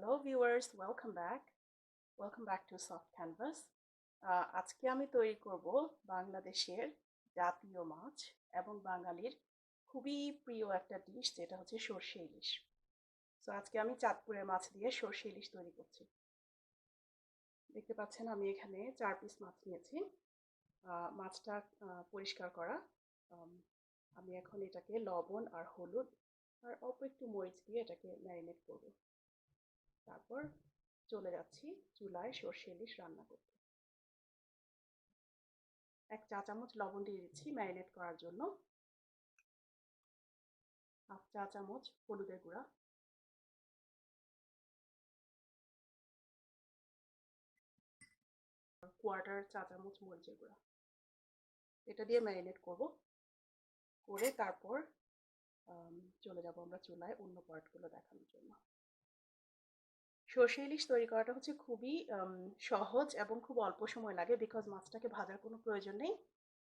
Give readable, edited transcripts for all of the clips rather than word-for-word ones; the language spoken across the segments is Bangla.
Hello viewers, welcome back to Soft Canvas. আজকে আমি তৈরি করব বাংলাদেশের জাতীয় মাছ এবং বাঙালির খুবই প্রিয় একটা ডিশ, যেটা হচ্ছে সর্ষে ইলিশ। সো আজকে আমি চাঁদপুরের মাছ দিয়ে সর্ষে ইলিশ তৈরি করছি। দেখতে পাচ্ছেন আমি এখানে 4 পিস মাছ নিয়েছি। মাছটা পরিষ্কার করা। আমি এখন এটাকে লবণ আর হলুদ আর অল্প একটু মরিচ দিয়ে এটাকে ম্যারিনেট করব। তারপর চলে যাচ্ছি চুলায় সর্ষে ইলিশ রান্না করতে। 1 চা চামচ লবণ দিয়ে দিচ্ছি ম্যারিনেট করার জন্য। 1/2 চা চামচ হলুদের গুঁড়া, 1/4 চা চামচ মরিচের গুঁড়া। এটা দিয়ে ম্যারিনেট করব। করে তারপর চলে যাব আমরা চুলায় অন্য পার্টগুলো দেখানোর জন্য। সর্ষে ইলিশ তৈরি করাটা হচ্ছে খুবই সহজ এবং খুব অল্প সময় লাগে, বিকজ মাছটাকে ভাজার কোনো প্রয়োজন নেই।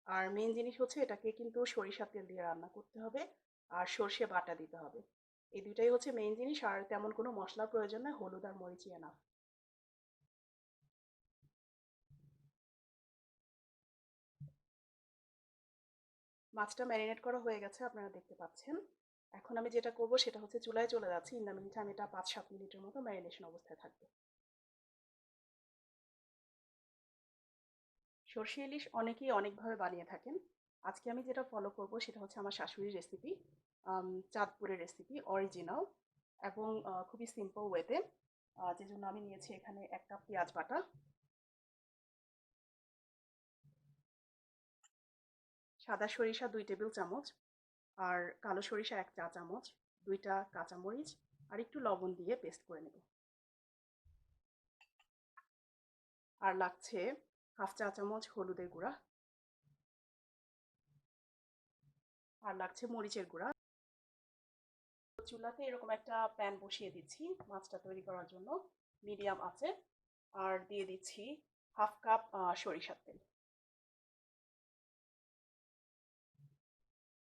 আর মেন জিনিস হচ্ছে এটাকে কিন্তু সরিষার তেল দিয়ে রান্না করতে হবে আর সর্ষে বাটা দিতে হবে। এই দুইটাই হচ্ছে মেইন জিনিস, আর তেমন কোনো মশলার প্রয়োজন নেই, হলুদ আর মরিচই এনাফ। মাছটা ম্যারিনেট করা হয়ে গেছে, আপনারা দেখতে পাচ্ছেন। এখন আমি যেটা করব সেটা হচ্ছে চুলায় চলে যাচ্ছি। ইন দ্য মিন টাইম এটা 5-7 মিনিটের মতো ম্যারিনেশন অবস্থায় থাকবে। সর্ষে ইলিশ অনেকেই অনেকভাবে বানিয়ে থাকেন। আজকে আমি যেটা ফলো করব সেটা হচ্ছে আমার শাশুড়ির রেসিপি, চাঁদপুরের রেসিপি, অরিজিনাল এবং খুবই সিম্পল ওয়েতে। যে জন্য আমি নিয়েছি এখানে 1 কাপ পেঁয়াজ বাটা, সাদা সরিষা 2 টেবিল চামচ, আর কালো সরিষা 1 চা চামচ, 2টা কাঁচামরিচ আর একটু লবণ দিয়ে পেস্ট করে নেব। আর লাগছে 1/2 চা চামচ হলুদের গুঁড়া, আর লাগছে মরিচের গুঁড়া। চুলাতে এরকম একটা প্যান বসিয়ে দিচ্ছি মাছটা তৈরি করার জন্য মিডিয়াম আছে, আর দিয়ে দিচ্ছি 1/2 কাপ সরিষার তেল,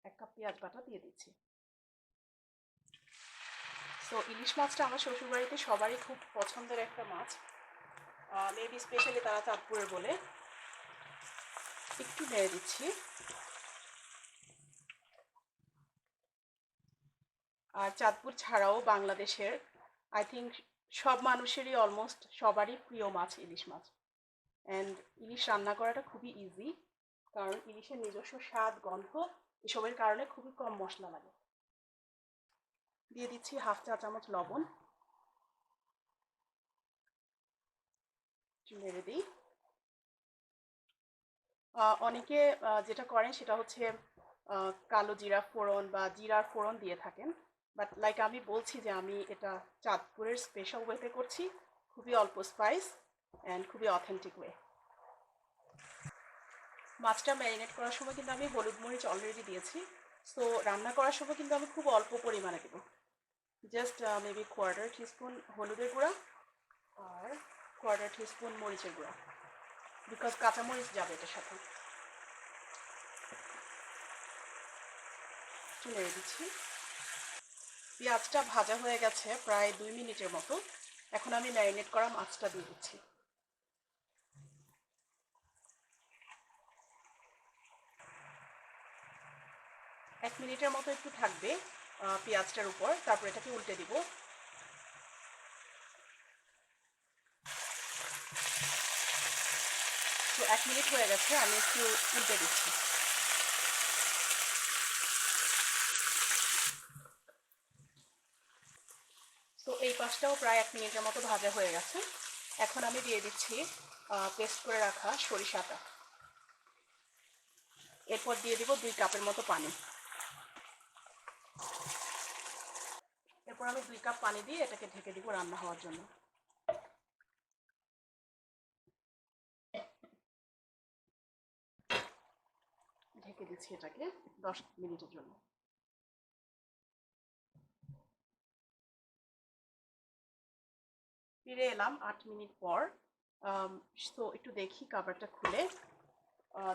1 কাপ পেঁয়াজ বাটা দিয়ে দিচ্ছি। তো ইলিশ মাছটা আমার শ্বশুরবাড়িতে সবারই খুব পছন্দের একটা মাছ, মেবি স্পেশালি তারা চাঁদপুরের বলে। একটু নেড়ে দিচ্ছি। আর চাঁদপুর ছাড়াও বাংলাদেশের আই থিঙ্ক সব মানুষেরই অলমোস্ট সবারই প্রিয় মাছ ইলিশ মাছ। অ্যান্ড ইলিশ রান্না করাটা খুবই ইজি, কারণ ইলিশের নিজস্ব স্বাদ, গন্ধ এসবের কারণে খুবই কম মশলা লাগে। দিয়ে দিচ্ছি 1/2 চা চামচ লবণ, নেড়ে দিই। অনেকে যেটা করেন সেটা হচ্ছে কালো জিরা ফোড়ন বা জিরার ফোড়ন দিয়ে থাকেন, বাট লাইক আমি বলছি যে আমি এটা চাঁদপুরের স্পেশাল ওয়েতে করছি, খুবই অল্প স্পাইস অ্যান্ড খুবই অথেন্টিক ওয়ে। মাছটা ম্যারিনেট করার সময় কিন্তু আমি হলুদ মরিচ অলরেডি দিয়েছি, সো রান্না করার সময় কিন্তু আমি খুব অল্প পরিমাণে দেবো, জাস্ট মেবি 1/4 টিস্পুন হলুদের গুঁড়া আর 1/4 টিস্পুন মরিচের গুঁড়া, বিকজ কাঁচামরিচ যাবে এটার সাথে। নেড়ে দিচ্ছি। পেঁয়াজটা ভাজা হয়ে গেছে প্রায় 2 মিনিটের মতো। এখন আমি ম্যারিনেট করা মাছটা দিয়ে দিচ্ছি। এক মিনিটের মতো একটু থাকবে পেঁয়াজটার উপর, তারপর এটাকে উল্টে দিব। তো 1 মিনিট হয়ে গেছে, আমি একটু উল্টে দিচ্ছি। তো এই পাশটাও প্রায় 1 মিনিটের মতো ভাজা হয়ে গেছে। এখন আমি দিয়ে দিচ্ছি পেস্ট করে রাখা সরিষাটা। এরপর দিয়ে দিব 2 কাপের মতো পানি। এরপর আমি 2 কাপ পানি দিয়ে এটাকে ঢেকে দিব রান্না হওয়ার জন্য। ঢেকে দিচ্ছি এটাকে 10 মিনিটের জন্য। ফিরে এলাম 8 মিনিট পর। তো একটু দেখি কাভারটা খুলে,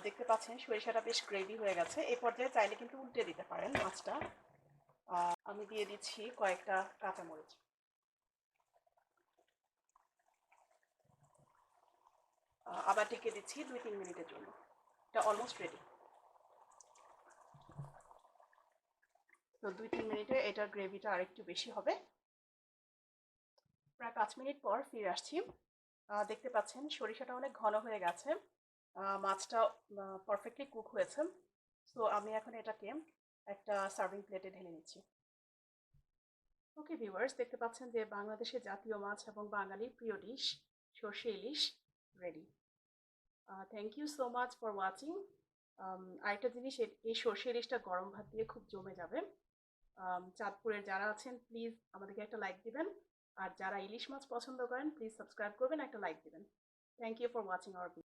দেখতে পাচ্ছেন সরিষাটা বেশ গ্রেভি হয়ে গেছে। এই পর্যায়ে চাইলে কিন্তু উল্টে দিতে পারেন মাছটা। আমি দিয়ে দিচ্ছি কয়েকটা কাঁচামরিচ। আবার ঢেকে দিচ্ছি 2-3 মিনিটের জন্য। এটা অলমোস্ট রেডি। তো 2-3 মিনিটে এটার গ্রেভিটা আরেকটু বেশি হবে। প্রায় 5 মিনিট পর ফিরে আসছি। দেখতে পাচ্ছেন সরিষাটা অনেক ঘন হয়ে গেছে, মাছটা পারফেক্টলি কুক হয়েছে। সো আমি এখন এটাকে একটা সার্ভিং প্লেটে ঢেলে নিচ্ছি। ওকে ভিউয়ার্স, দেখতে পাচ্ছেন যে বাংলাদেশের জাতীয় মাছ এবং বাঙালির প্রিয় ডিশ সর্ষে ইলিশ ready. Thank you so much for watching. আরেকটা জিনিস, এই সর্ষে ইলিশটা গরম ভাত দিয়ে খুব জমে যাবে। চাঁদপুরের যারা আছেন প্লিজ আমাদেরকে একটা লাইক দিবেন, আর যারা ইলিশ মাছ পছন্দ করেন প্লিজ সাবস্ক্রাইব করবেন, একটা লাইক দিবেন। Thank you for watching our video.